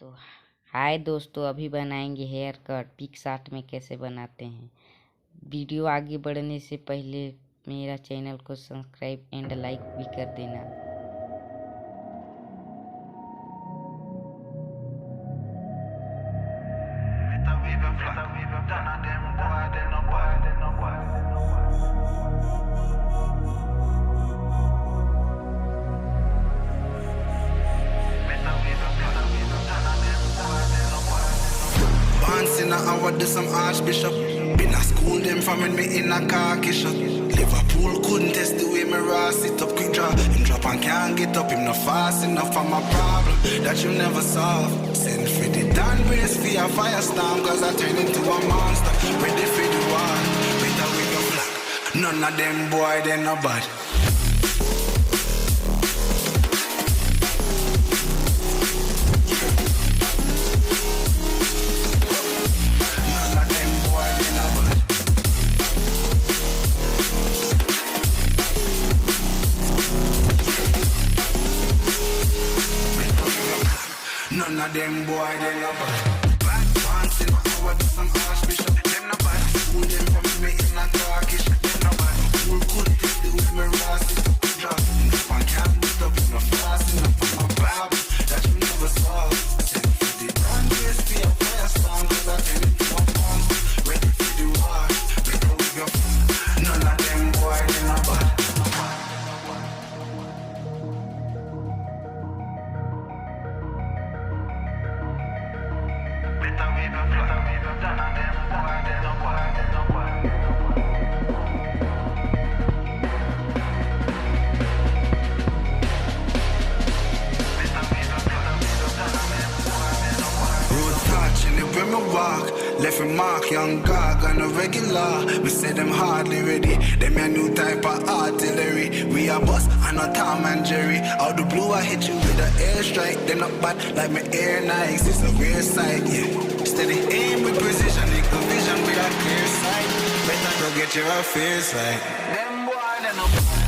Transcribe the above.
तो हाय दोस्तों, अभी बनाएंगे हेयर कट। पिक्सआर्ट में कैसे बनाते हैं। वीडियो आगे बढ़ने से पहले मेरा चैनल को सब्सक्राइब एंड लाइक भी कर देना। In a hour, do some archbishop. Been a school them from when me in a car shot. Liverpool couldn't test the way me raw sit up quick draw. Him drop and can't get up, him not fast enough for my problem that you never solve. Send for the Dan brace for a firestorm, cause I turn into a monster. Ready for the war, better with your black. None of them boy, they no bad. None of them boy, they no bad. Bad pants in my hour, do some archbishop. Them no bad. School them from me in a Turkish. Them no bad. School couldn't take the way me raw sit up the drop. If I can't get up, no fast enough for my problem that you never solve. Send for the brand race for your firestorm, cause I turn into a monster. Ready for the war, better we go. None of them boy, they no bad. Left a mark, young gog on a regular. We say them hardly ready. Them a new type of artillery. We a boss and not Tom and Jerry. Out the blue I hit you with an airstrike. Them not bad like my air Nikes. It's a rare sight, yeah. Steady aim with precision, make a vision with a clear sight. Better go get your affairs right. Them boy, they no bad.